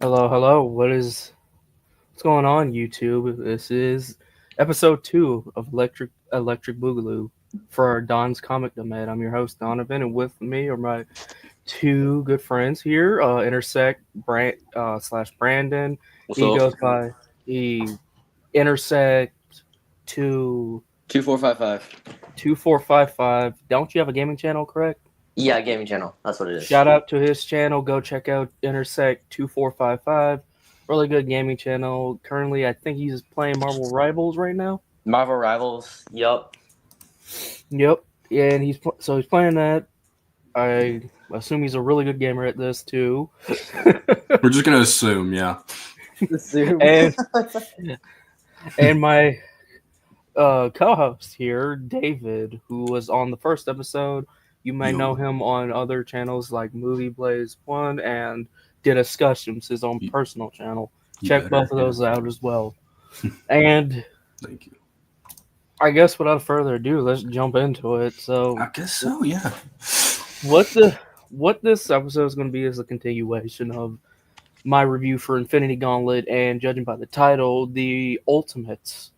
Hello. What's going on, YouTube? This is episode 2 of Electric Boogaloo for our Don's Comic Domain. I'm your host Donovan, and with me are my two good friends here, Intersect slash Brandon. What's He up? goes by he Intersect two 2455. 2455. Don't you have a gaming channel, correct? Yeah, gaming channel. That's what it is. Shout out to his channel. Go check out Intersect 2455. Really good gaming channel. Currently, I think he's playing Marvel Rivals right now. Marvel Rivals. Yup. Yep. Yeah, and he's playing that. I assume he's a really good gamer at this too. We're just gonna assume, yeah. and and my co-host here, David, who was on the first episode. You may know him on other channels like Movie Blaze One and Did Discussions, his own personal channel. Check both of those out as well. And thank you. I guess without further ado, let's jump into it. So I guess so, yeah. What this episode is going to be is a continuation of my review for Infinity Gauntlet, and judging by the title, the Ultimates.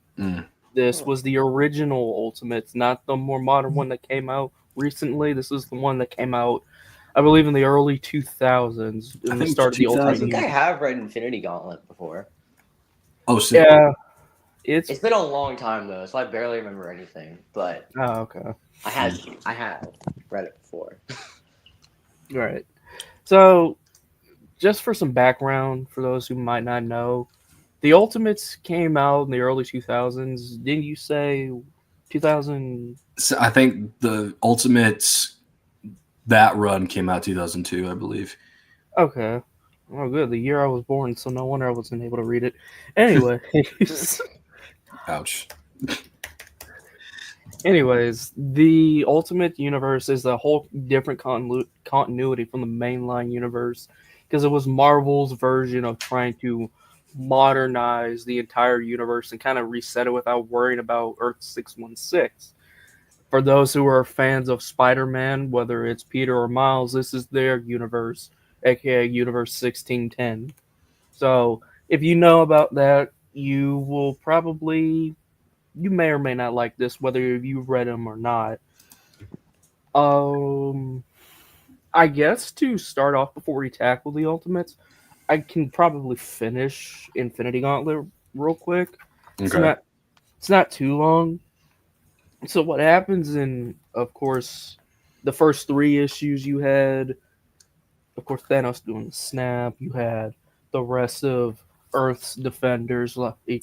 This was the original Ultimates, not the more modern one that came out recently. This is the one that came out, I believe, in the early 2000s. I In think the start of the Ultimate. I think I have read Infinity Gauntlet before. Oh, so yeah. It's been a long time though, so I barely remember anything. But okay. I had read it before. Right. So, just for some background for those who might not know, the Ultimates came out in the early 2000s. Didn't you say 2000? So I think the Ultimates, that run came out 2002, I believe. Okay. Oh, good. The year I was born, so no wonder I wasn't able to read it. Anyway. Ouch. Anyways, the Ultimate Universe is a whole different continuity from the mainline universe because it was Marvel's version of trying to modernize the entire universe and kind of reset it without worrying about Earth 616. For those who are fans of Spider-Man, whether it's Peter or Miles, this is their universe, aka Universe 1610. So, if you know about that, you will probably, you may or may not like this, whether you've read them or not. I guess to start off before we tackle the Ultimates, I can probably finish Infinity Gauntlet real quick. Okay. It's not too long. So what happens in, of course, the first 3 issues you had, of course, Thanos doing the snap. You had the rest of Earth's defenders, like the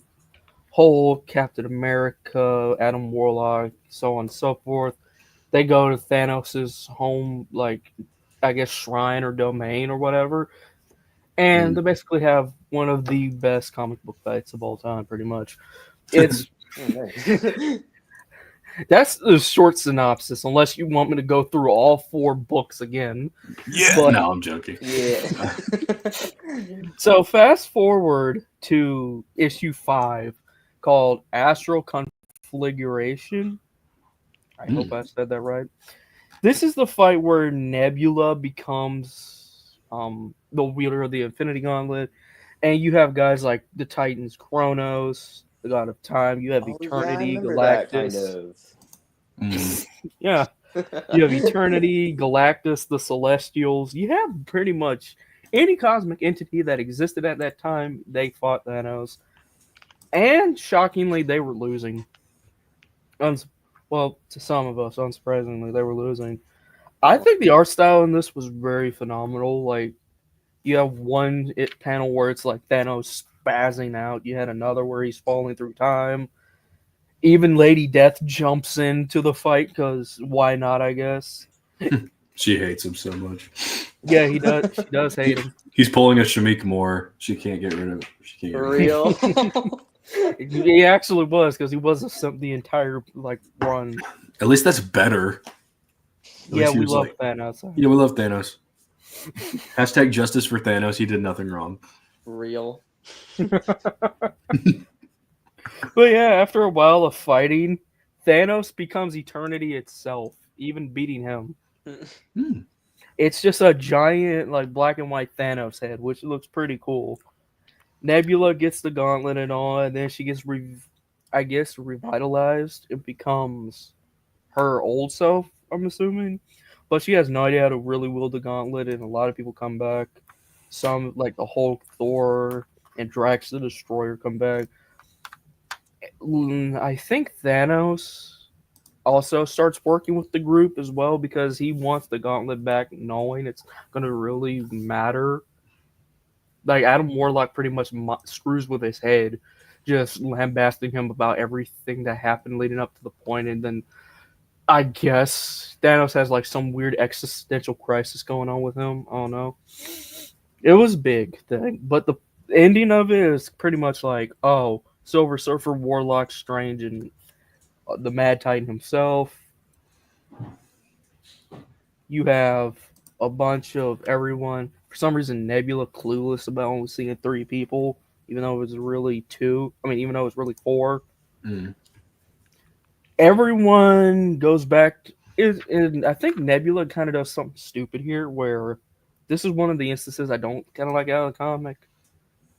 whole Captain America, Adam Warlock, so on and so forth. They go to Thanos's home, like, I guess, shrine or domain or whatever. And they basically have one of the best comic book fights of all time, pretty much. It's that's the short synopsis, unless you want me to go through all 4 books again. Yeah. But, no, I'm joking. Yeah. So fast forward to issue 5 called Astral Configuration. I hope I said that right. This is the fight where Nebula becomes the wielder of the Infinity Gauntlet, and you have guys like the Titans, Kronos, the God of Time. You have Eternity, Galactus. Yeah, you have Eternity, Galactus, the Celestials. You have pretty much any cosmic entity that existed at that time. They fought Thanos, and shockingly, they were losing. Well, to some of us, unsurprisingly, they were losing. I think the art style in this was very phenomenal. Like, you have one panel where it's like Thanos spazzing out. You had another where he's falling through time. Even Lady Death jumps into the fight because why not? I guess She hates him so much. Yeah, he does. She does hate him. He's pulling a Shamik Moore. She can't get rid of it. She can't get For rid of real? He actually was, because he was the entire run. At least that's better. Yeah, we love Thanos. Yeah, we love Thanos. Hashtag justice for Thanos. He did nothing wrong. Real. But yeah, after a while of fighting, Thanos becomes Eternity itself, even beating him. It's just a giant, like, black and white Thanos head, which looks pretty cool. Nebula gets the gauntlet and all, and then she gets, I guess, revitalized. It becomes her old self, I'm assuming. But she has no idea how to really wield the gauntlet, and a lot of people come back. Some, like the Hulk, Thor, and Drax the Destroyer come back. I think Thanos also starts working with the group as well because he wants the gauntlet back, knowing it's going to really matter. Like, Adam Warlock pretty much screws with his head, just lambasting him about everything that happened leading up to the point, and then I guess Thanos has like some weird existential crisis going on with him. I don't know. It was a big thing, but the ending of it is pretty much like, oh, Silver Surfer, Warlock, Strange, and the Mad Titan himself. You have a bunch of everyone. For some reason, Nebula clueless about only seeing 3 people, even though it was really 2. I mean, even though it was really 4. Mm. Everyone goes back. And I think Nebula kind of does something stupid here, where this is one of the instances I don't kind of like out of the comic,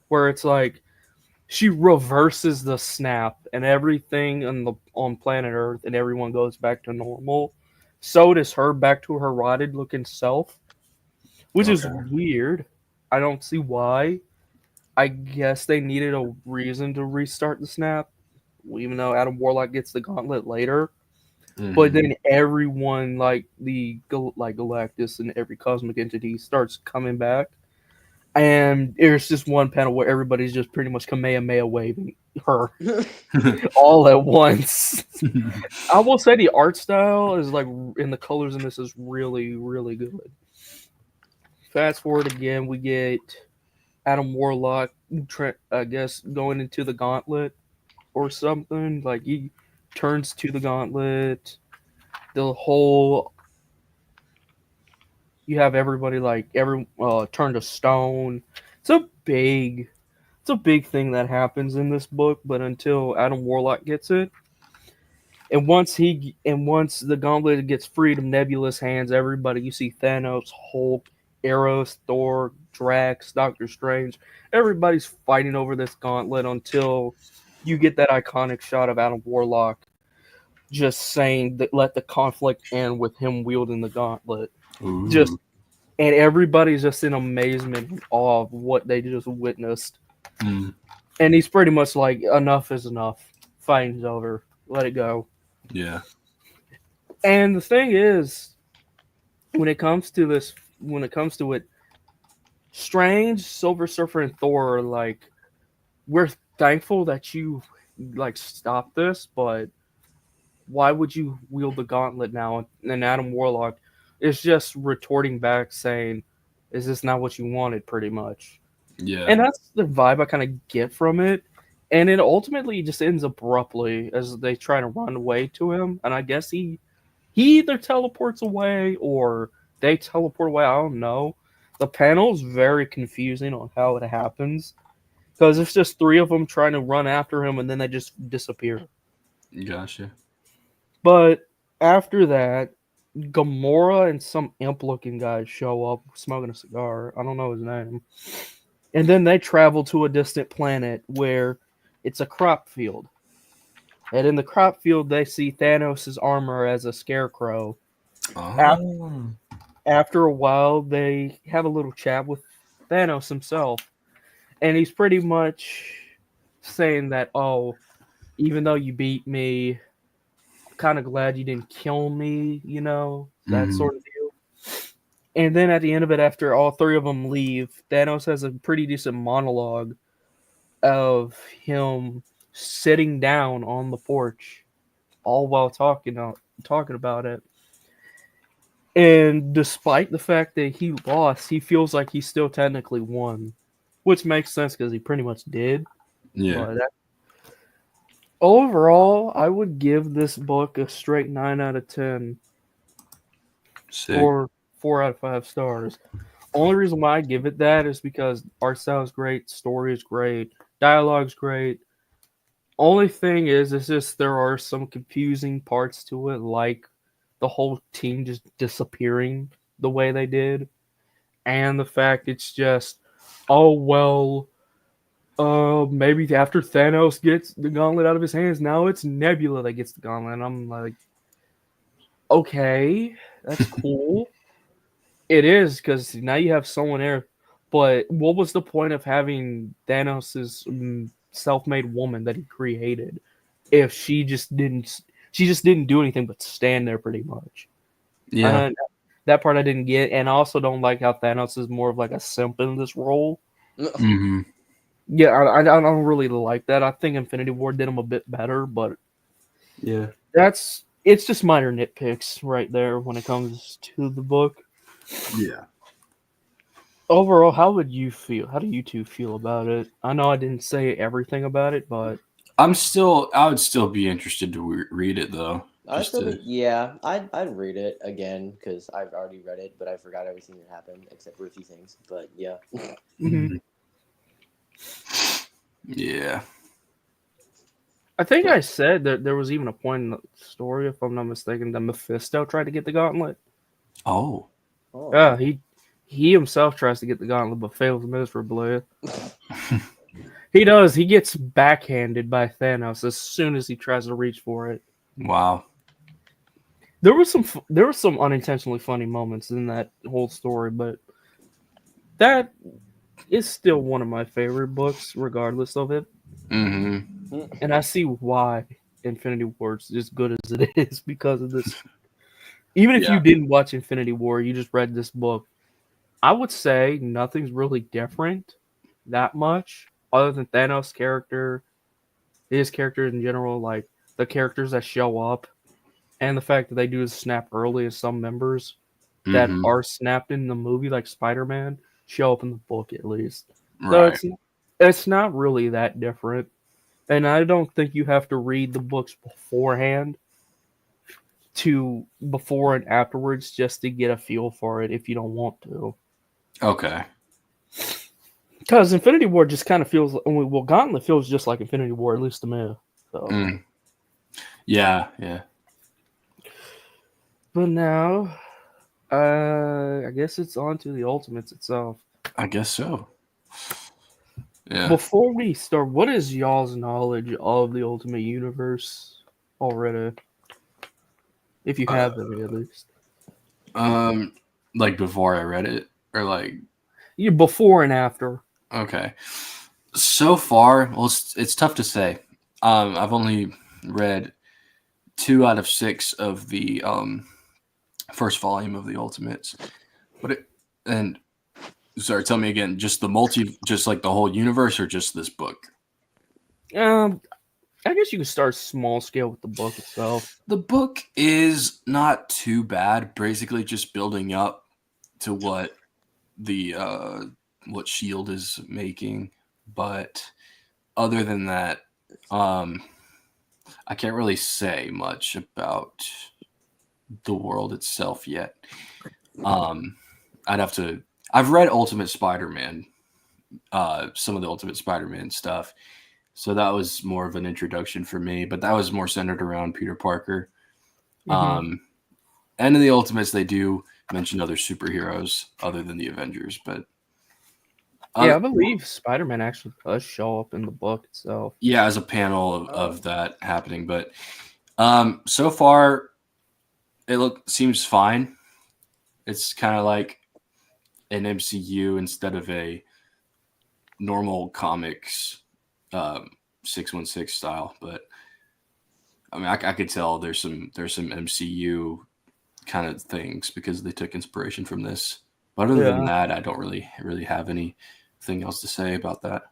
where it's like she reverses the snap and everything on planet Earth, and everyone goes back to normal. So does her back to her rotted looking self, which is weird. I don't see why. I guess they needed a reason to restart the snap, even though Adam Warlock gets the gauntlet later. Mm-hmm. But then everyone, like Galactus and every cosmic entity, starts coming back, and there's just one panel where everybody's just pretty much Kamehameha waving her all at once. I will say the art style is like, and the colors in this is really, really good. Fast forward again, we get Adam Warlock, I guess, going into the Gauntlet or something. Like, he turns to the Gauntlet. The whole, you have everybody like turn to stone. It's a big thing that happens in this book. But until Adam Warlock gets it, and once the Gauntlet gets freed from Nebula's hands, everybody, you see Thanos, Hulk, Eros, Thor, Drax, Doctor Strange, everybody's fighting over this Gauntlet until you get that iconic shot of Adam Warlock just saying that let the conflict end with him wielding the Gauntlet. Ooh. And everybody's just in amazement and awe of what they just witnessed. Mm. And he's pretty much like, enough is enough. Fighting's over. Let it go. Yeah. And the thing is, when it comes to it, Strange, Silver Surfer, and Thor are like, we're thankful that you like stopped this, but why would you wield the gauntlet now? And Adam Warlock is just retorting back saying, is this not what you wanted, pretty much? Yeah. And that's the vibe I kind of get from it. And it ultimately just ends abruptly as they try to run away to him. And I guess he either teleports away or they teleport away. I don't know. The panel's very confusing on how it happens, because it's just 3 of them trying to run after him and then they just disappear. Gotcha. But after that, Gamora and some imp-looking guy show up smoking a cigar. I don't know his name. And then they travel to a distant planet where it's a crop field. And in the crop field, they see Thanos' armor as a scarecrow. Oh. After a while, they have a little chat with Thanos himself. And he's pretty much saying that, oh, even though you beat me, I'm kind of glad you didn't kill me, that sort of deal. And then at the end of it, after all 3 of them leave, Thanos has a pretty decent monologue of him sitting down on the porch, all while talking about it. And despite the fact that he lost, he feels like he still technically won, which makes sense because he pretty much did. Yeah. But overall, I would give this book a straight 9 out of 10. Sick. Or 4 out of 5 stars. Only reason why I give it that is because art style is great, story is great, dialogue's great. Only thing is, it's just there are some confusing parts to it, like the whole team just disappearing the way they did, and the fact it's just, oh well, maybe after Thanos gets the gauntlet out of his hands, now it's Nebula that gets the gauntlet. And I'm like, okay, that's cool. It is, because now you have someone there. But what was the point of having Thanos' self-made woman that he created if she just didn't do anything but stand there pretty much? Yeah. That part I didn't get, and I also don't like how Thanos is more of like a simp in this role. Mm-hmm. Yeah, I don't really like that. I think Infinity War did him a bit better, but Yeah. it's just minor nitpicks right there when it comes to the book. Yeah. Overall, how would you feel? How do you two feel about it? I know I didn't say everything about it, but I would still be interested to read it though. I'd read it again because I've already read it, but I forgot everything that happened except for a few things. But yeah. Mhm. Yeah. I think I said that there was even a point in the story, if I'm not mistaken, that Mephisto tried to get the gauntlet. Oh. Oh. Yeah, he himself tries to get the gauntlet, but fails miserably. He does. He gets backhanded by Thanos as soon as he tries to reach for it. Wow. There were some unintentionally funny moments in that whole story, but that is still one of my favorite books, regardless of it. Mm-hmm. And I see why Infinity War is as good as it is because of this. Even if you Yeah. didn't watch Infinity War, you just read this book, I would say nothing's really different that much, other than Thanos' character, his characters in general, like the characters that show up, and the fact that they do snap early as some members that Mm-hmm. are snapped in the movie, like Spider-Man, show up in the book at least. So Right. it's not really that different. And I don't think you have to read the books beforehand to before and afterwards just to get a feel for it if you don't want to. Okay. Because Infinity War just kind of feels well, Gauntlet feels just like Infinity War, at least to me. So. Mm. Yeah. Yeah. But now, I guess it's on to the Ultimates itself. I guess so. Yeah. Before we start, what is y'all's knowledge of the Ultimate Universe already? If you have any, at least. Like before I read it, or like Yeah, before and after. okay. So far, well, it's tough to say. I've only read 2 out of 6 of the first volume of the Ultimates, and sorry, tell me again, just just like the whole universe, or just this book? I guess you can start small scale with the book itself. The book is not too bad. Basically, just building up to what the what Shield is making, but other than that, I can't really say much about the world itself yet. I'd have to. I've read Ultimate Spider-Man, some of the Ultimate Spider-Man stuff, so that was more of an introduction for me. But that was more centered around Peter Parker. And in the Ultimates, they do mention other superheroes other than the Avengers, but Yeah, I believe Spider-Man actually does show up in the book itself. yeah, as a panel of that happening. But so far, it seems fine. It's kind of like an MCU instead of a normal comics 616 style. But I mean, I could tell there's some MCU kind of things because they took inspiration from this. But other than that, I don't really have anything else to say about that.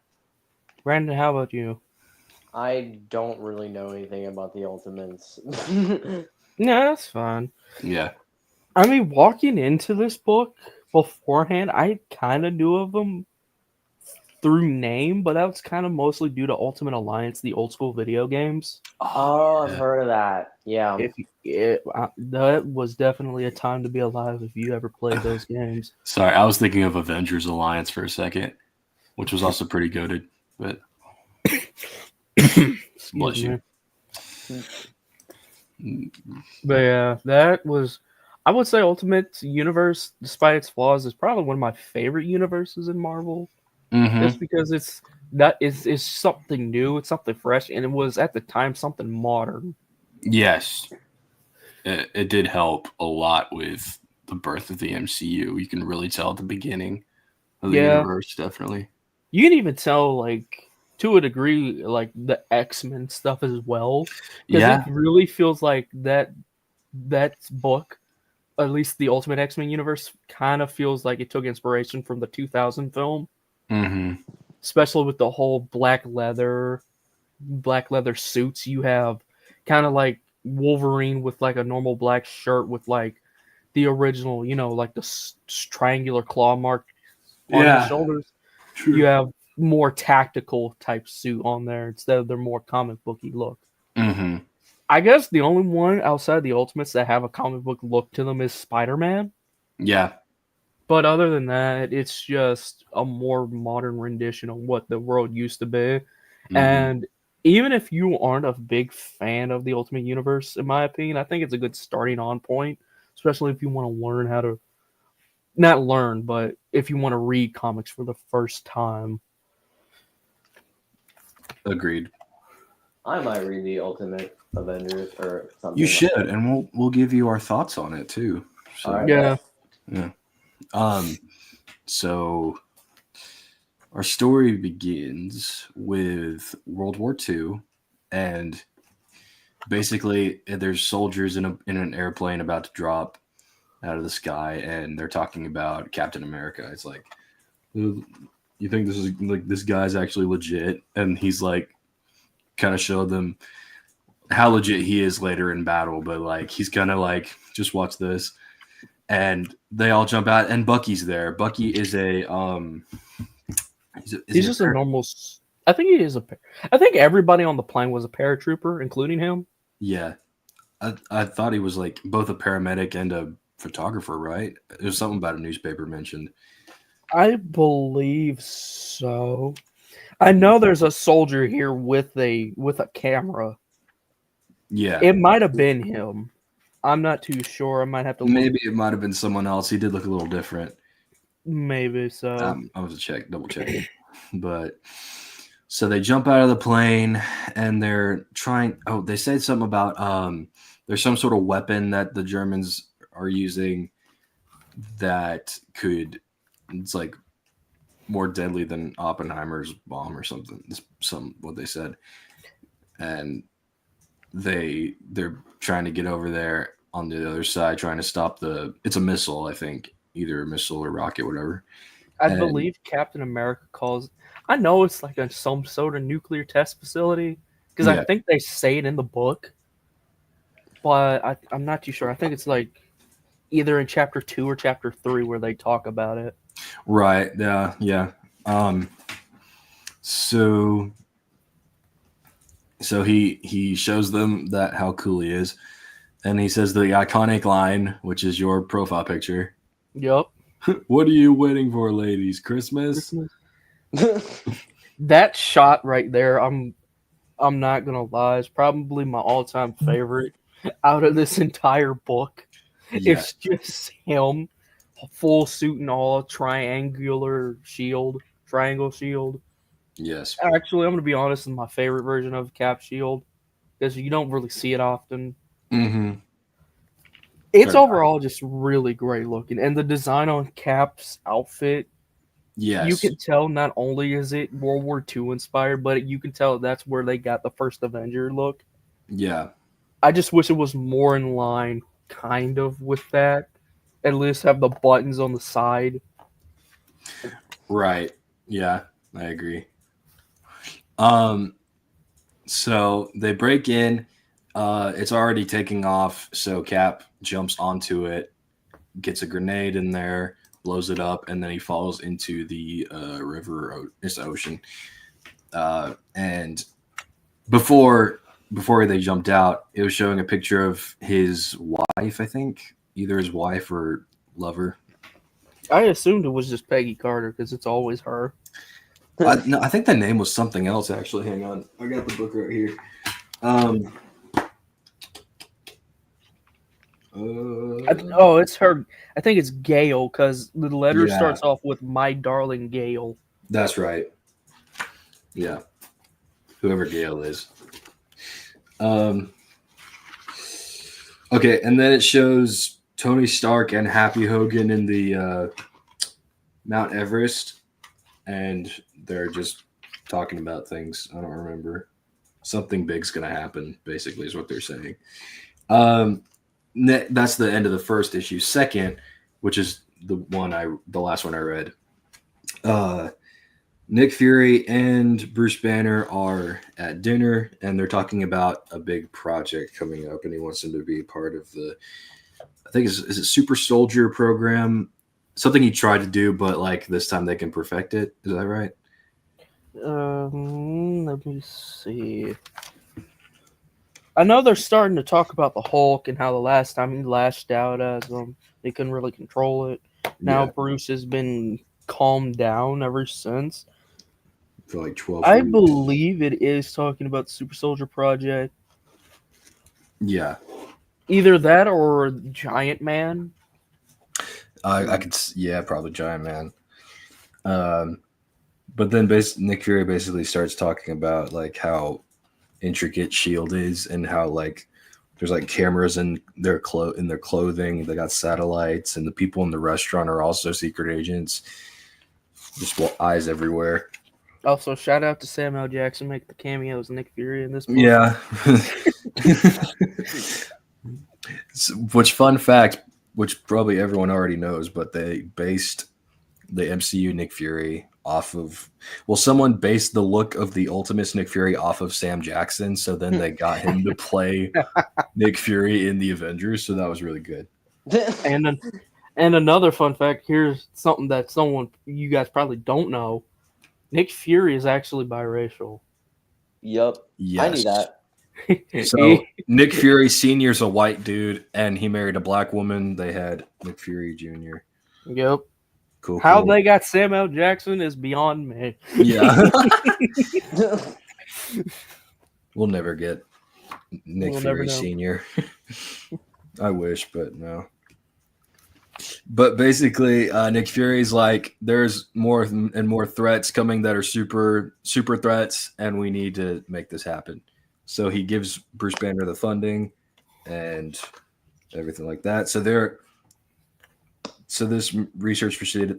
Brandon, how about you? I don't really know anything about the Ultimates. No, that's fine. Yeah. I mean, walking into this book beforehand, I kind of knew of them through name, but that was kind of mostly due to Ultimate Alliance, the old school video games. Oh, I've heard of that. Yeah. That was definitely a time to be alive if you ever played those games. Sorry, I was thinking of Avengers Alliance for a second, which was also pretty goated, but bless you. But yeah, that was. I would say Ultimate Universe, despite its flaws, is probably one of my favorite universes in Marvel. Just because it's something new, it's something fresh, and it was at the time something modern. Yes, it did help a lot with the birth of the MCU. You can really tell at the beginning of the Yeah, universe, definitely. you can even tell, like, to a degree, like the X-Men stuff as well, because it Yeah. really feels like that book, at least the Ultimate X-Men universe, kind of feels like it took inspiration from the 2000 film, Mm-hmm. especially with the whole black leather suits. You have kind of like Wolverine with like a normal black shirt with like the original, like the triangular claw mark on his Yeah. shoulders. You True. have more tactical type suit on there instead of their more comic booky look. Mm-hmm. I guess the only one outside the Ultimates that have a comic book look to them is Spider-Man. Yeah. But other than that, it's just a more modern rendition of what the world used to be. Mm-hmm. And even if you aren't a big fan of the Ultimate Universe, in my opinion, I think it's a good starting on point, especially if you want to learn how to not learn, but if you want to read comics for the first time. Agreed. I might read the Ultimate Avengers or something. You should, and we'll give you our thoughts on it too. So, All right. Yeah. yeah. So our story begins with World War II, and basically there's soldiers in an airplane about to drop out of the sky, and they're talking about Captain America. It's like, you think this is like this guy's actually legit? And he's like, kind of showed them how legit he is later in battle, but like he's kind of like, just watch this. And they all jump out, and Bucky's there. Bucky is a He's just a normal. I think he is I think everybody on the plane was a paratrooper, including him. Yeah, I thought he was like both a paramedic and a photographer, right? There's something about a newspaper mentioned. I believe so. I know there's a soldier here with a camera. Yeah, It might have been him. I'm not too sure. I might have to look. maybe it might have been someone else. He did look a little different. Maybe so. I was double checking, but so they jump out of the plane and they're trying. Oh, they said something about there's some sort of weapon that the Germans are using that it's like more deadly than Oppenheimer's bomb or something. What they said, and they're trying to get over there on the other side, trying to stop it's a missile, I think, either a missile or rocket, whatever. I believe Captain America calls. I know it's like some sort of nuclear test facility because I think they say it in the book, but I'm not too sure. I think it's like either in chapter 2 or chapter 3 where they talk about it. Right. Yeah. So he shows them that how cool he is, and he says the iconic line, which is your profile picture. Yep. What are you waiting for, ladies? Christmas? That shot right there, I'm not gonna lie, is probably my all-time favorite out of this entire book. Yeah. It's just him, full suit and all, triangle shield. Yes. Actually, I'm gonna be honest, it's my favorite version of Cap shield because you don't really see it often. Mm-hmm. It's overall just really great looking, and the design on Cap's outfit. Yes. You can tell not only is it World War II inspired, but you can tell that's where they got the first Avenger look. Yeah. I just wish it was more in line, kind of, with that. At least have the buttons on the side. Right. Yeah, I agree. So they break in. It's already taking off, so Cap jumps onto it, gets a grenade in there, blows it up, and then he falls into the river. It's ocean. And before they jumped out, it was showing a picture of his wife, I think, either his wife or lover. I assumed it was just Peggy Carter because it's always her. No, I think the name was something else, actually. Hang on. I got the book right here. It's her. I think it's Gail because the letter Yeah. starts off with "My darling Gail." That's right. Yeah. Whoever Gale is. Okay, and then it shows Tony Stark and Happy Hogan in the Mount Everest, and they're just talking about things. I don't remember. Something big's gonna happen, basically, is what they're saying. That's the end of the first issue. Second, which is the last one I read. Nick Fury and Bruce Banner are at dinner, and they're talking about a big project coming up, and he wants them to be part of I think is it Super Soldier program, something he tried to do, but like this time they can perfect it. Is that right? Let me see. I know they're starting to talk about the Hulk and how the last time he lashed out at them, they couldn't really control it. Now Yeah. Bruce has been calmed down ever since. For like 12 I weeks. believe it is talking about the Super Soldier Project. Yeah. Either that or Giant Man. I could, probably Giant Man. But then Nick Fury basically starts talking about like how intricate Shield is and how like there's like cameras in their clothing. They got satellites, and the people in the restaurant are also secret agents. Just eyes everywhere. Also, shout out to Samuel Jackson, make the cameos Nick Fury in this book. Yeah. Which fun fact, which probably everyone already knows, but they based the MCU Nick Fury off of, someone based the look of the Ultimates Nick Fury off of Sam Jackson, so then they got him to play Nick Fury in the Avengers, so that was really good. And another fun fact, here's something that you guys probably don't know. Nick Fury is actually biracial. Yup. Yes. I knew that. So Nick Fury Sr.'s a white dude, and he married a black woman. They had Nick Fury Jr. Yep. Cool. How they got Samuel Jackson is beyond me. Yeah. We'll never get Nick Fury Sr. I wish, but no. But basically, Nick Fury's like, there's more and more threats coming that are super threats, and we need to make this happen. So he gives Bruce Banner the funding and everything like that. So this research facility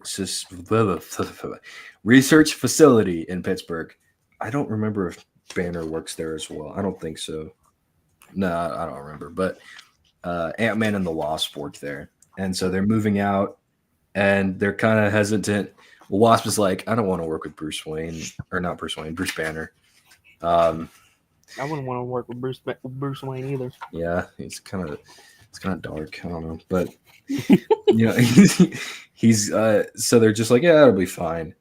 in Pittsburgh. I don't remember if Banner works there as well. I don't think so. No, I don't remember. But Ant-Man and the Wasp work there. And so they're moving out, and they're kind of hesitant. Well, Wasp is like, I don't want to work with Bruce Banner. I wouldn't want to work with Bruce Wayne either. Yeah, it's kind of dark. I don't know, but he's so they're just like, yeah, it'll be fine.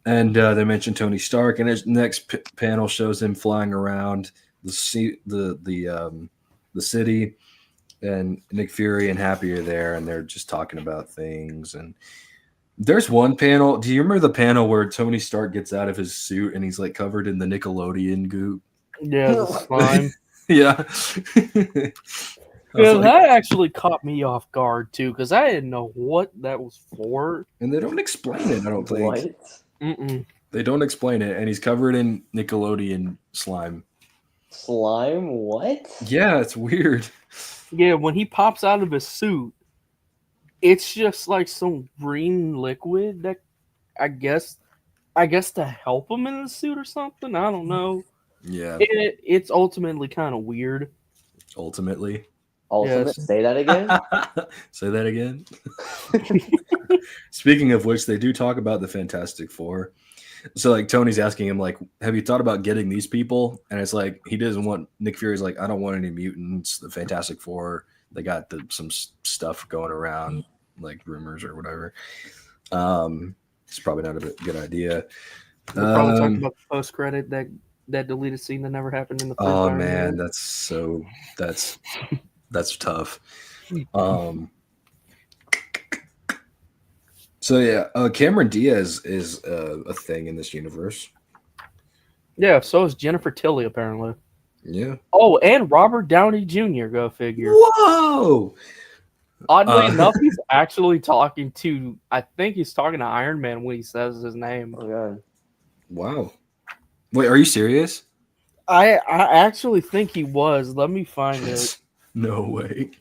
And they mentioned Tony Stark, and his next panel shows him flying around the city, and Nick Fury and Happy are there, and they're just talking about things. And there's one panel. Do you remember the panel where Tony Stark gets out of his suit and he's like covered in the Nickelodeon goop? Yeah, the slime. Yeah. Yeah, that actually caught me off guard too, because I didn't know what that was for. And they don't explain it, I don't think. What? Mm-mm. They don't explain it, and he's covered in Nickelodeon slime. Slime? What? Yeah, it's weird. Yeah, when he pops out of his suit, it's just like some green liquid that I guess to help him in the suit or something. I don't know. Yeah. It's ultimately kind of weird. Ultimately. Yes. Say that again? Say that again? Speaking of which, they do talk about the Fantastic Four. So, like, Tony's asking him, like, have you thought about getting these people? And it's like, he doesn't want, Nick Fury's like, I don't want any mutants. The Fantastic Four, they got some stuff going around, like rumors or whatever. It's probably not a good idea. We're probably talking about the post-credit, that deleted scene that never happened in the first Oh, man, that's tough. So yeah, Cameron Diaz is a thing in this universe. Yeah, so is Jennifer Tilly apparently. Yeah. Oh, and Robert Downey Jr. Go figure. Whoa! Oddly enough, he's actually talking to. I think he's talking to Iron Man when he says his name. Oh god. Wow. Wait, are you serious? I actually think he was. Let me find it. No way.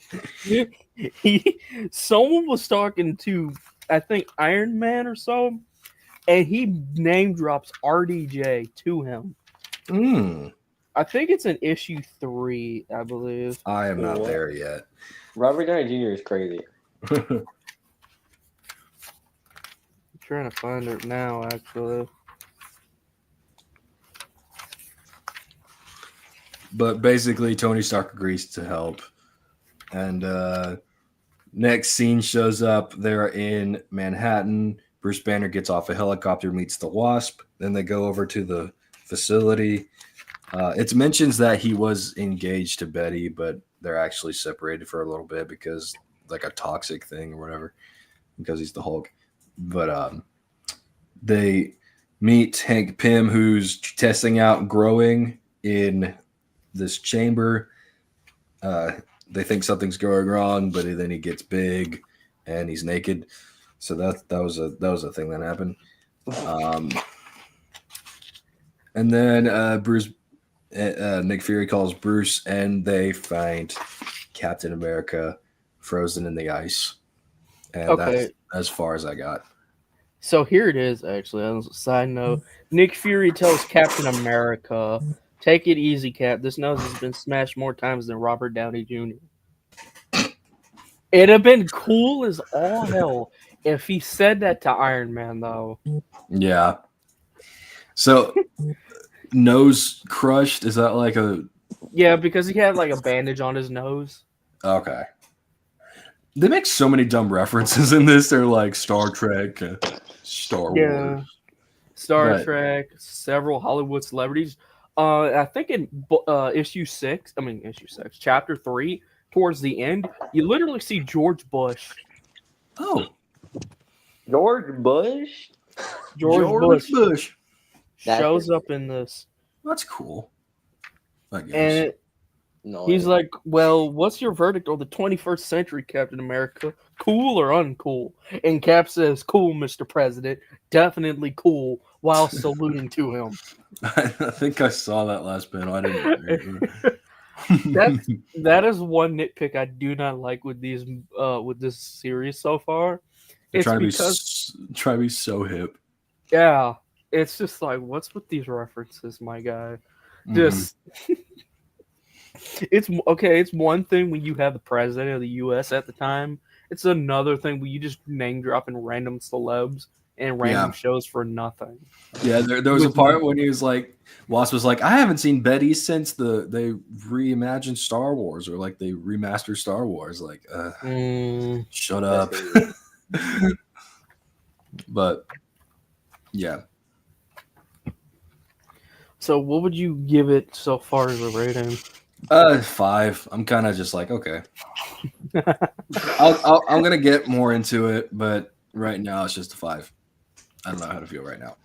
Someone was talking to, I think, Iron Man or so, and he name drops RDJ to him. I think it's in issue 3, I believe. I am not What? there yet. Robert Downey Jr. is crazy. I'm trying to find it now, actually. But basically, Tony Stark agrees to help. And next scene shows up. They're in Manhattan. Bruce Banner gets off a helicopter, meets the Wasp. Then they go over to the facility. It mentions that he was engaged to Betty, but they're actually separated for a little bit because like a toxic thing or whatever, because he's the Hulk. But they meet Hank Pym, who's testing out growing in this chamber. They think something's going wrong, but then he gets big and he's naked. So that was a thing that happened. And then Nick Fury calls Bruce, and they find Captain America frozen in the ice. And that's as far as I got. So here it is, actually. On a side note, Nick Fury tells Captain America, "Take it easy, Cap. This nose has been smashed more times than Robert Downey Jr." It'd have been cool as all hell if he said that to Iron Man, though. Yeah. So, nose crushed, is that like a... Yeah, because he had like a bandage on his nose. Okay. They make so many dumb references in this. They're like Star Trek, Star Wars. Star Trek, several Hollywood celebrities. I think in issue 6, chapter 3, towards the end, you literally see George Bush. Oh. George Bush? George Bush That's shows up in this. That's cool. I guess. And No, he's like, "Well, what's your verdict on the 21st century, Captain America? Cool or uncool?" And Cap says, "Cool, Mr. President. Definitely cool," while saluting to him. I think I saw that last panel. I didn't. That is one nitpick I do not like with these with this series so far. They're It's trying to be so hip. Yeah, it's just like, what's with these references, my guy? Just it's okay. It's one thing when you have the president of the U.S. at the time. It's another thing when you just name dropping random celebs and random shows for nothing. Yeah, there was a part when he was like, Wasp was like, "I haven't seen Betty since they reimagined Star Wars, or like they remastered Star Wars." Like, shut up. But yeah. So, what would you give it so far as a rating? 5. I'm kind of just like, okay. I'm gonna get more into it, but right now it's just a 5. I don't know how to feel right now.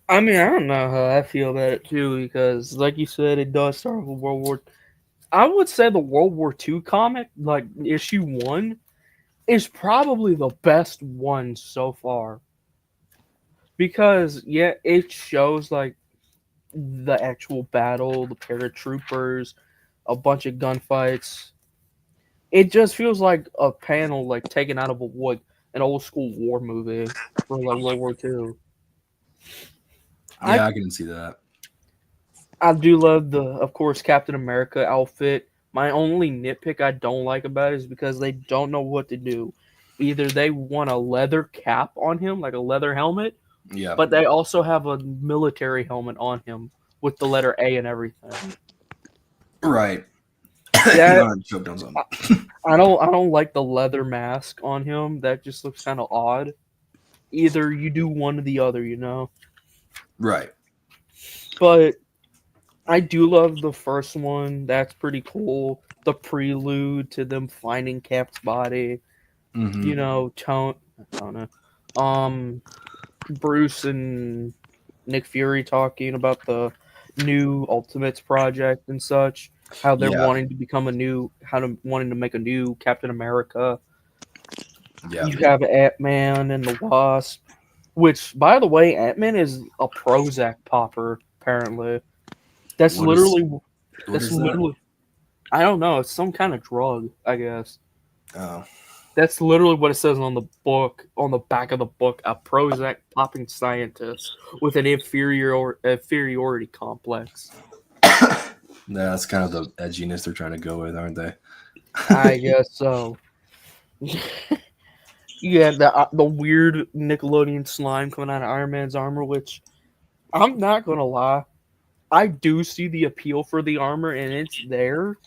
I mean, I don't know how I feel about it too, because like you said, it does start with World War. I would say the World War II comic, like issue 1, is probably the best one so far. Because it shows like the actual battle, the paratroopers, a bunch of gunfights. It just feels like a panel like taken out of an old school war movie for like World War II. Yeah, I can see that. I do love of course, Captain America outfit. My only nitpick I don't like about it is because they don't know what to do. Either they want a leather cap on him, like a leather helmet, but they also have a military helmet on him with the letter A and everything. Right. Yeah, I don't like the leather mask on him. That just looks kind of odd. Either you do one or the other, you know. Right. But I do love the first one. That's pretty cool. The prelude to them finding Cap's body. You know, Bruce and Nick Fury talking about the new Ultimates project and such. How they're wanting to make a new Captain America. Yeah. You have Ant-Man and the Wasp, which, by the way, Ant-Man is a Prozac popper. Apparently, that's What is literally what is that? I don't know. It's some kind of drug, I guess. Oh, That's literally what it says on the book, on the back of the book. A Prozac popping scientist with an inferiority complex. that's kind of the edginess they're trying to go with, aren't they? I guess so. You had the weird Nickelodeon slime coming out of Iron Man's armor, which I'm not gonna lie, I do see the appeal for the armor and it's there,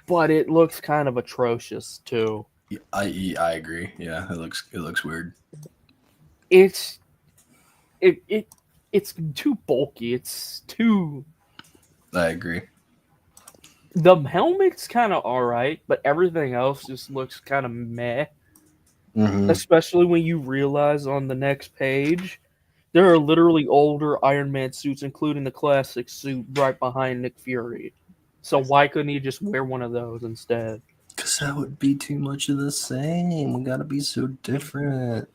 but it looks kind of atrocious too. I agree. Yeah, it looks weird. It's it it it's too bulky. It's too I agree. the helmet's kind of all right, but everything else just looks kind of meh. Hmm. Especially when you realize on the next page there are literally older Iron Man suits, including the classic suit right behind Nick Fury. So why couldn't he just wear one of those instead? Because that would be too much of the same. We gotta be so different.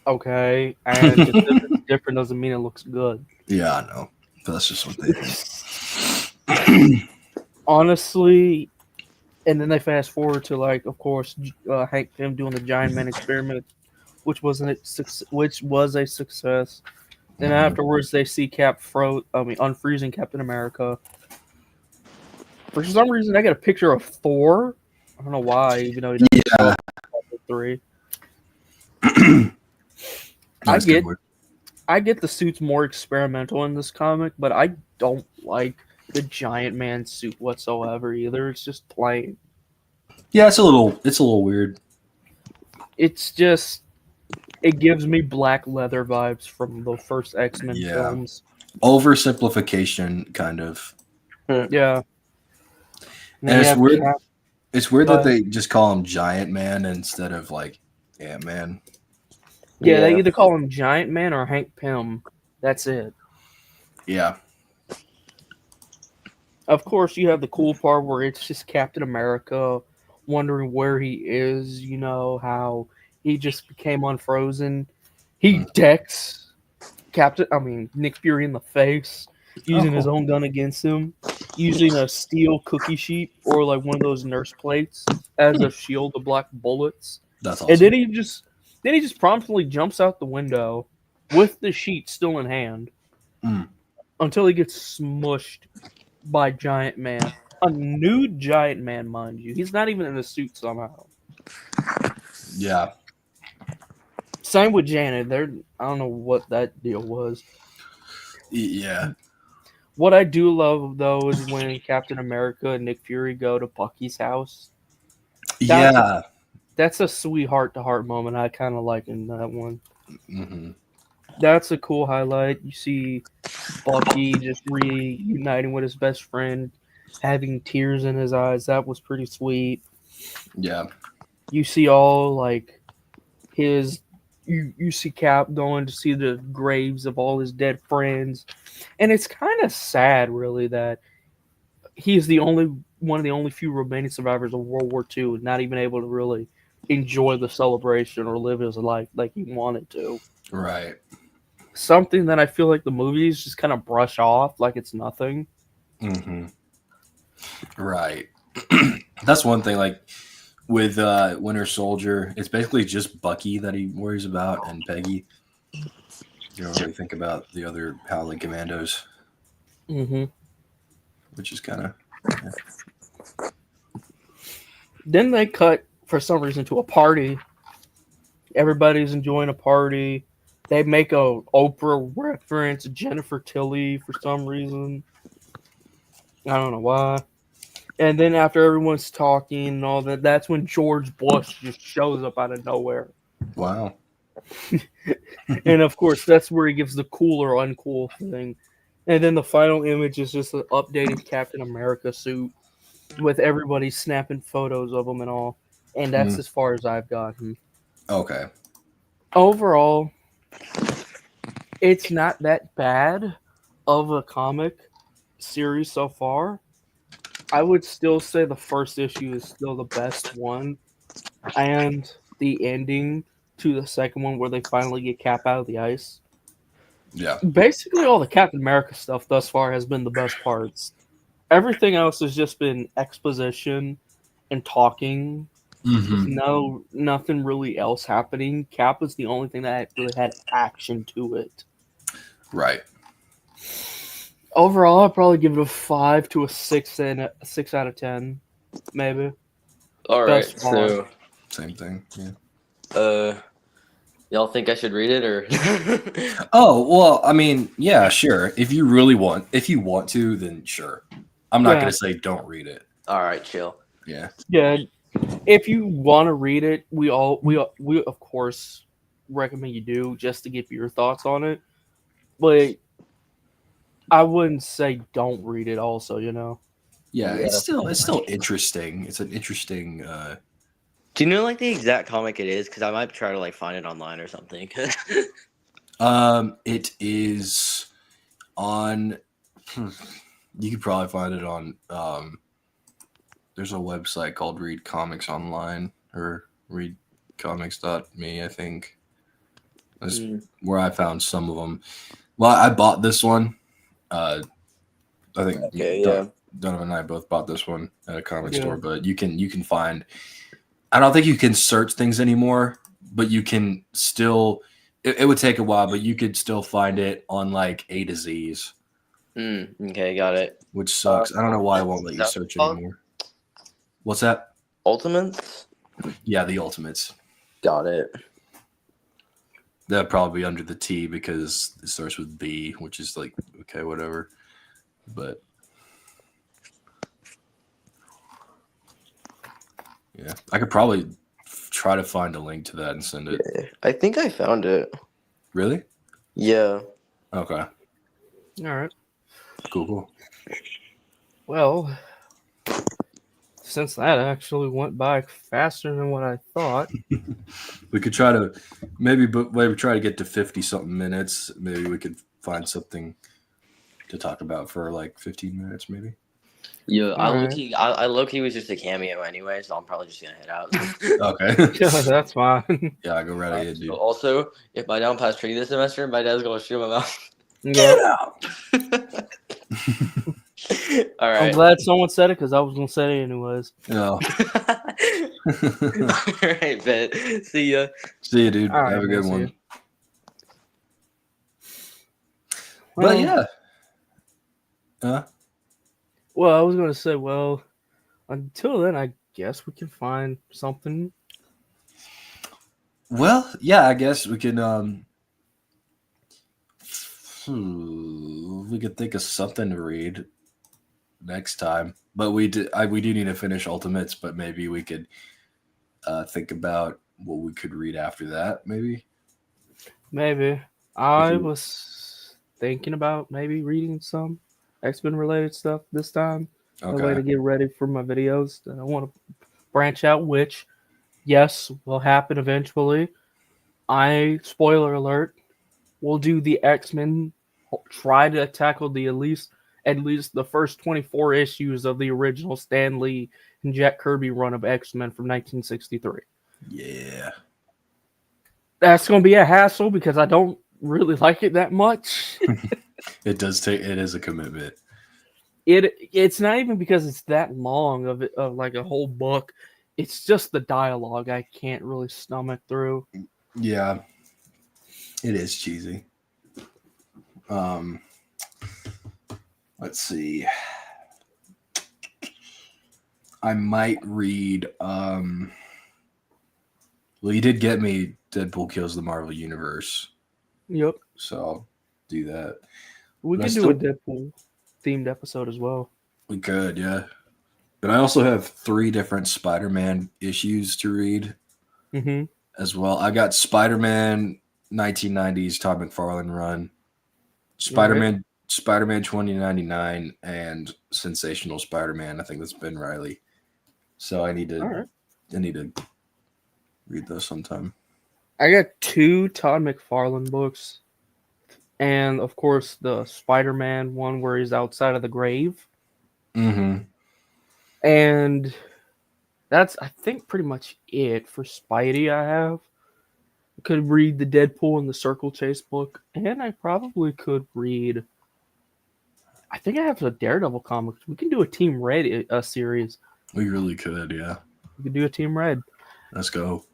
Okay, and just because it's different doesn't mean it looks good. Yeah, I know. But that's just what they think. Honestly, and then they fast forward to, like, of course, Hank Pym doing the Giant Man experiment, which was a success. Then Mhm. afterwards, they see unfreezing Captain America. For some reason, I got a picture of Thor. I don't know why, even though he doesn't show Yeah. up in 3. That's good word. I get the suit's more experimental in this comic, but I don't like the Giant Man suit whatsoever either. It's just plain. Yeah, it's a little weird. It's just it gives me black leather vibes from the first X-Men Yeah. films. Oversimplification, kind of. Yeah. And it's weird. It's weird that Go they just call him Giant Man instead of like Ant Man. Yeah, they either call him Giant Man or Hank Pym. That's it. Yeah. Of course, you have the cool part where it's just Captain America wondering where he is, how he just became unfrozen. He decks Nick Fury in the face, using his own gun against him, using a steel cookie sheet or like one of those nurse plates as a shield to block bullets. That's awesome. And then he just promptly jumps out the window with the sheet still in hand until he gets smushed by Giant Man. A nude Giant Man, mind you. He's not even in a suit somehow. Yeah. Same with Janet. I don't know what that deal was. Yeah. What I do love, though, is when Captain America and Nick Fury go to Bucky's house. That's a sweet heart-to-heart moment. I kind of like in that one. Mm-hmm. That's a cool highlight. You see Bucky just reuniting with his best friend, having tears in his eyes. That was pretty sweet. Yeah. You see all like you see Cap going to see the graves of all his dead friends, and it's kind of sad, really, that he's one of the only few remaining survivors of World War II, not even able to really enjoy the celebration or live his life like he wanted to. Right. Something that I feel like the movies just kind of brush off like it's nothing. Mm-hmm. Right. That's one thing. Like with Winter Soldier, it's basically just Bucky that he worries about and Peggy. You don't really think about the other Howling Commandos, which is kind of. Yeah. Then they cut for some reason to a party. Everybody's enjoying a party. They make a Oprah reference, Jennifer Tilly, for some reason. I don't know why. And then after everyone's talking and all that, that's when George Bush just shows up out of nowhere. Wow. And of course, that's where he gives the cool or uncool thing. And then the final image is just an updated Captain America suit with everybody snapping photos of him and all. And that's as far as I've gotten. Okay. Overall, it's not that bad of a comic series so far. I would still say the first issue is still the best one. And the ending to the second one where they finally get Cap out of the ice. Yeah. Basically, all the Captain America stuff thus far has been the best parts. Everything else has just been exposition and talking with nothing really else happening. Cap was the only thing that really had action to it. Right. Overall, I'd probably give it a 5 to a 6 and a 6 out of 10, maybe. All right, Thus far. Same thing. Yeah. Y'all think I should read it or? Oh, well, I mean, yeah, sure. If you want to, then sure. I'm not going to say don't read it. All right, chill. Yeah. Yeah. If you want to read it, we of course recommend you do, just to give your thoughts on it. But I wouldn't say don't read it also, you know. Yeah, it's still interesting. It's an interesting Do you know like the exact comic it is? Because I might try to like find it online or something. It is on you could probably find it on there's a website called Read Comics Online or readcomics.me, I think. That's where I found some of them. Well, I bought this one. I think Donovan and I both bought this one at a comic store, but you can find. I don't think you can search things anymore, but you can still. It would take a while, but you could still find it on like A to Z's. Okay, got it. Which sucks. I don't know why it won't let you search anymore. What's that? Ultimates? Yeah, the Ultimates. Got it. That'd probably be under the T because it starts with B, which is like, okay, whatever. But yeah, I could probably try to find a link to that and send it. Yeah, I think I found it. Really? Yeah. Okay. All right. Cool. Well, since that actually went by faster than what I thought, we could try to maybe try to get to 50-something minutes. Maybe we could find something to talk about for like 15 minutes, maybe. Yeah, I low-key was just a cameo anyway, so I'm probably just gonna head out. Okay. yeah, that's fine. Yeah, go right ahead, dude. Also, if I don't pass training this semester, my dad's gonna shoot my mouth. Get out! All right. I'm glad someone said it because I was gonna say it anyways. No. All right, bet. See ya. See ya, dude. All right, have a good one. Well, but yeah. Well, I was gonna say, until then, I guess we can find something. Well, yeah, I guess we can. We could think of something to read next time, but we do need to finish Ultimates. But maybe we could think about what we could read after that. Maybe. I was thinking about maybe reading some X-Men related stuff this time. Okay. A way to get ready for my videos that I want to branch out, which, yes, will happen eventually. Spoiler alert, we'll do the X-Men, try to tackle at least the first 24 issues of the original Stan Lee and Jack Kirby run of X-Men from 1963. Yeah. That's going to be a hassle because I don't really like it that much. It is a commitment. It's not even because it's that long of like a whole book. It's just the dialogue I can't really stomach through. Yeah, it is cheesy. Let's see. I might read. Well, you did get me Deadpool Kills the Marvel Universe. Yep. So I'll do that. We can do a Deadpool themed episode as well. We could, yeah. But I also have 3 different Spider-Man issues to read as well. I got Spider-Man 1990s Todd McFarlane run, Spider-Man 2099, and Sensational Spider-Man. I think that's Ben Reilly. So I need to read those sometime. I got 2 Todd McFarlane books, and of course the Spider-Man one where he's outside of the grave. Mm-hmm. And That's, I think, pretty much it for Spidey. I have. I could read the Deadpool and the Circle Chase book, and I probably could read. I think I have a Daredevil comic. We can do a Team Red series. We really could, yeah. We could do a Team Red. Let's go.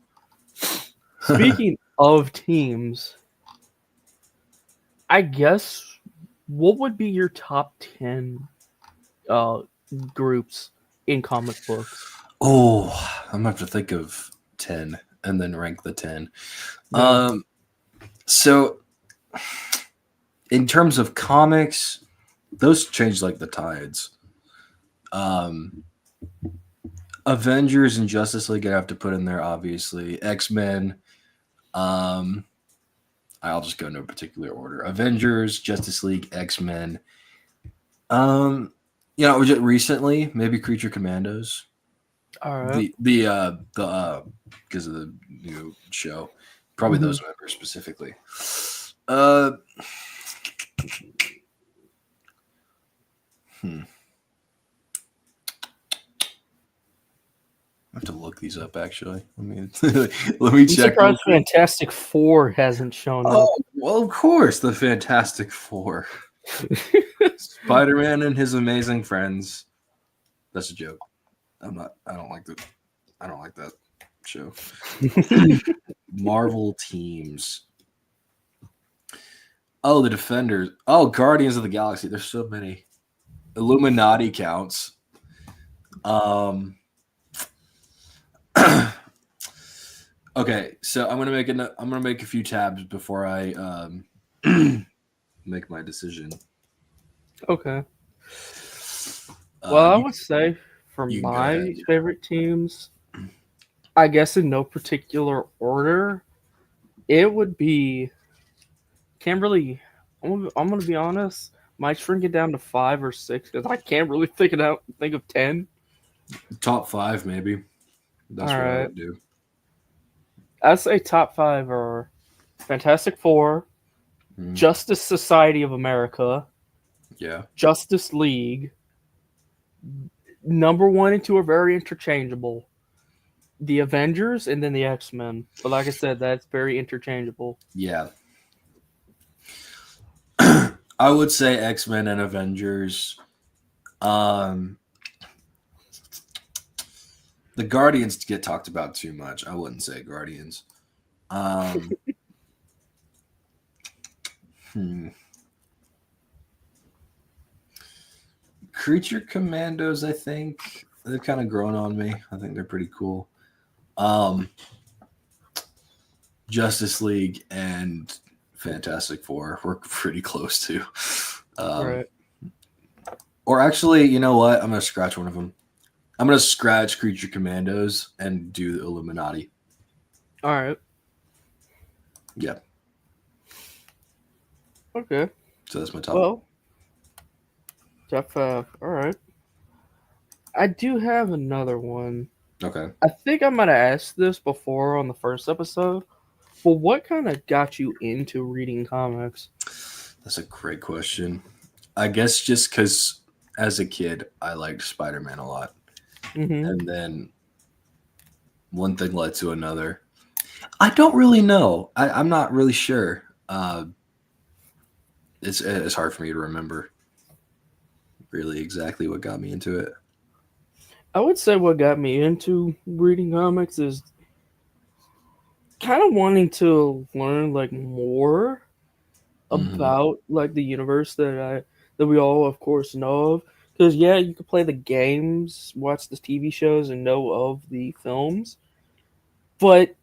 Speaking of teams, I guess what would be your top 10 groups in comic books? Oh, I'm gonna have to think of 10 and then rank the 10. Yeah. So in terms of comics, those change like the tides. Avengers and Justice League I have to put in there, obviously. X-Men. I'll just go in no particular order. Avengers, Justice League, X-Men. Recently, maybe Creature Commandos. All right. Because of the new show. Probably those members specifically. I have to look these up. Actually, let me I'm check. surprised Fantastic Four hasn't shown up. Oh, well, of course, the Fantastic Four. Spider-Man and his amazing friends. That's a joke. I don't like that show. Marvel teams. Oh, the Defenders. Oh, Guardians of the Galaxy. There's so many. Illuminati counts. Okay, so I'm gonna make a few tabs before I make my decision. Okay. Well, I would say for my favorite teams, I guess in no particular order, it would be. Can't really. I'm gonna be honest. Might shrink it down to 5 or 6 because I can't really think of 10. Top 5, maybe. That's what I would do. I'd say top 5 are Fantastic Four, Justice Society of America, Justice League. Number 1 and 2 are very interchangeable. The Avengers and then the X-Men. But like I said, that's very interchangeable. Yeah. I would say X-Men and Avengers. The Guardians get talked about too much. I wouldn't say Guardians. Creature Commandos, I think. They've kind of grown on me. I think they're pretty cool. Justice League and Fantastic Four were pretty close to. Right. Or actually, you know what? I'm going to scratch one of them. I'm going to scratch Creature Commandos and do the Illuminati. All right. Yeah. Okay. So that's my top. Well, top 5. All right. I do have another one. Okay. I think I might have asked this before on the first episode, but what kind of got you into reading comics? That's a great question. I guess just because as a kid, I liked Spider-Man a lot. Mm-hmm. And then one thing led to another. I don't really know. I'm not really sure. It's hard for me to remember really exactly what got me into it. I would say what got me into reading comics is kind of wanting to learn like more about like the universe that we all of course know of. Because yeah, you could play the games, watch the TV shows, and know of the films, but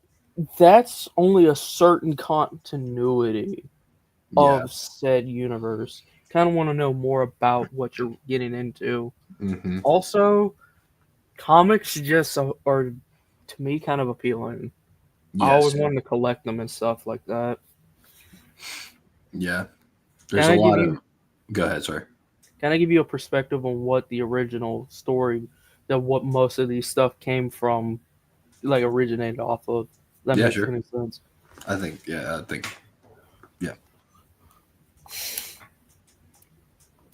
that's only a certain continuity of said universe. Kind of want to know more about what you're getting into. Mm-hmm. Also, comics just are to me kind of appealing. Yes. I always wanted to collect them and stuff like that. Yeah. There's a lot of... Go ahead, sorry. Can I give you a perspective on what the original story, that what most of these stuff came from, like originated off of? That makes any sense. I think.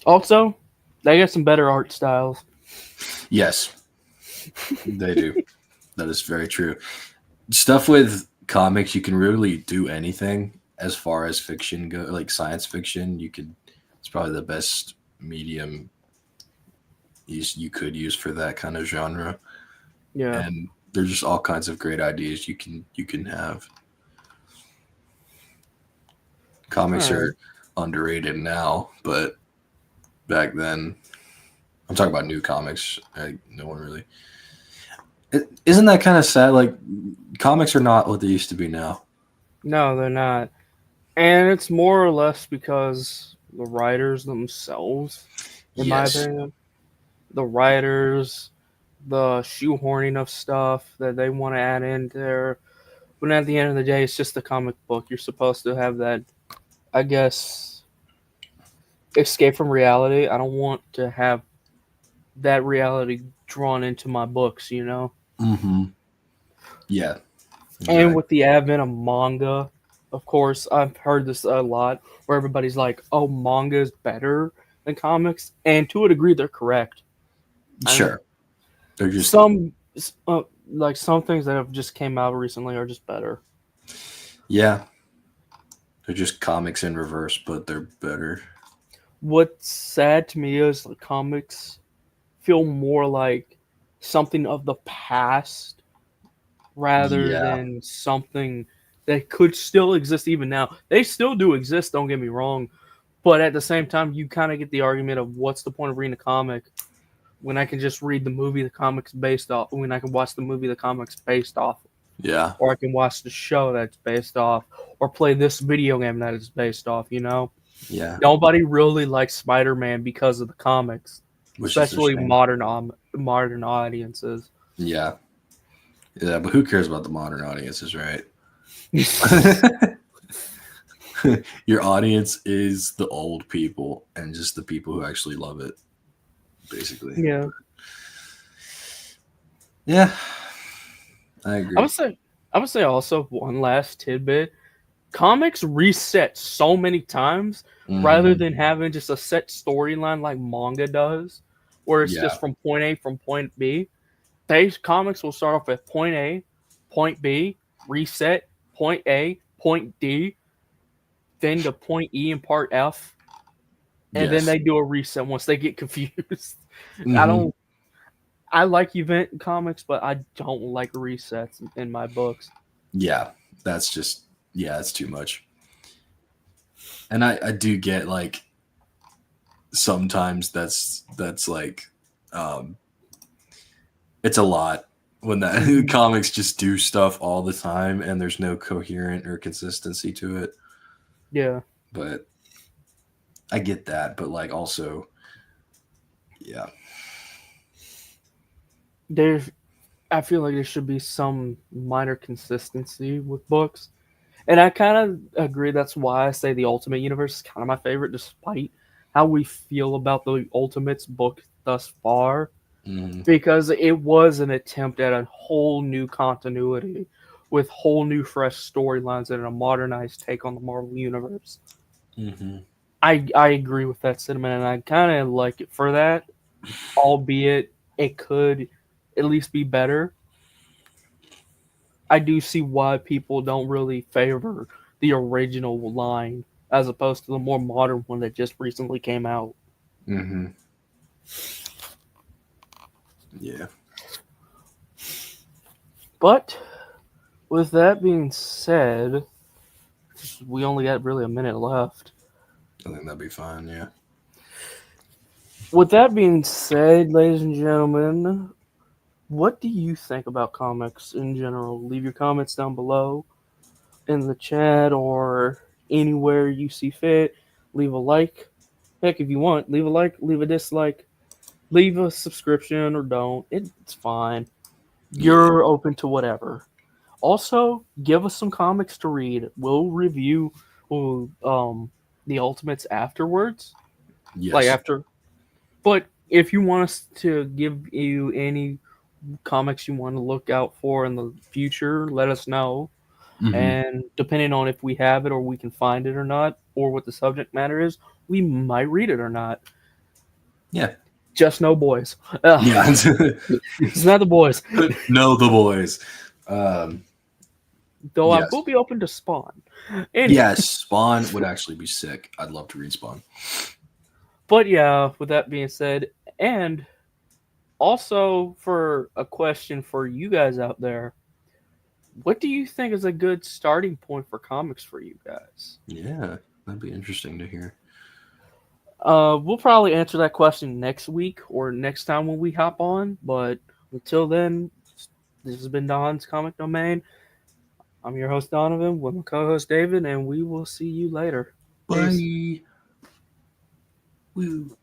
Also, they got some better art styles. Yes. They do. That is very true. Stuff with comics, you can really do anything as far as fiction go, like science fiction. You could. It's probably the best medium you could use for that kind of genre. Yeah. And there's just all kinds of great ideas you can have. Comics Alright. are underrated now, but back then, I'm talking about new comics. No one really. Isn't that kind of sad? Like, comics are not what they used to be now. No, they're not. And it's more or less because the writers themselves, in my Yes. opinion, the writers, the shoehorning of stuff that they want to add in there. But at the end of the day, it's just a comic book. You're supposed to have that, I guess, escape from reality. I don't want to have that reality drawn into my books, you know? Mm-hmm. Yeah. And Exactly. with the advent of manga, of course, I've heard this a lot where everybody's like, oh, manga is better than comics. And to a degree, they're correct. Sure. They're just Some, like some things that have just came out recently are just better. yeah. They're just comics in reverse, but they're better. What's sad to me is the comics feel more like something of the past rather Yeah. than something that could still exist even now. They still do exist, don't get me wrong, but at the same time, you kind of get the argument of what's the point of reading a comic when I can just read the movie the comics based off, when I can watch the movie the comics based off, Yeah. or I can watch the show that's based off, or play this video game that is based off, you know? Yeah. Nobody really likes Spider-Man because of the comics, Which is a especially shame. modern audiences. Yeah. Yeah, but who cares about the modern audiences, right? Your audience is the old people and just the people who actually love it, basically. Yeah. Yeah. I agree. I would say also one last tidbit. Comics reset so many times rather Mhm. than having just a set storyline like manga does, where it's Yeah. just from point A from point B. Comics will start off at point A, point B, reset, point A, point D, then to point E and part F, and then Yes. they do a reset once they get confused. I Mhm. don't. I like event comics, but I don't like resets in my books. Yeah. That's just it's too much. And I do get like sometimes that's like um it's a lot when that Mhm. comics just do stuff all the time and there's no coherent or consistency to it. Yeah. But I get that, but like also yeah. There's I feel like there should be some minor consistency with books. And I kind of agree. That's why I say the Ultimate Universe is kind of my favorite, despite how we feel about the Ultimates book thus far, Mm-hmm. because it was an attempt at a whole new continuity with whole new fresh storylines and a modernized take on the Marvel Universe. Mm-hmm. I agree with that sentiment, and I kind of like it for that, albeit it could at least be better. I do see why people don't really favor the original line as opposed to the more modern one that just recently came out. Mm-hmm. Yeah. But with that being said, we only got really a minute left. I think that'd be fine, yeah. With that being said, ladies and gentlemen, what do you think about comics in general? Leave your comments down below in the chat or anywhere you see fit. Leave a like. Heck, if you want, leave a like, leave a dislike, leave a subscription or don't. It's fine. Yeah. You're open to whatever. Also, give us some comics to read. We'll review the Ultimates afterwards. Like Yes. after. But if you want us to give you any comics you want to look out for in the future, let us know. Mm-hmm. And depending on if we have it or we can find it or not, or what the subject matter is, we might read it or not. Yeah. Just no boys. Ugh, Yeah. it's not the boys. No, the boys. Though I Yes. will be open to Spawn. And, Yes, Spawn would actually be sick. I'd love to read Spawn. But yeah, with that being said, and also for a question for you guys out there, what do you think is a good starting point for comics for you guys? Yeah, that'd be interesting to hear. We'll probably answer that question next week or next time when we hop on. But until then, this has been Don's Comic Domain. I'm your host Donovan with my co-host David, and we will see you later. Peace. Bye. Woo.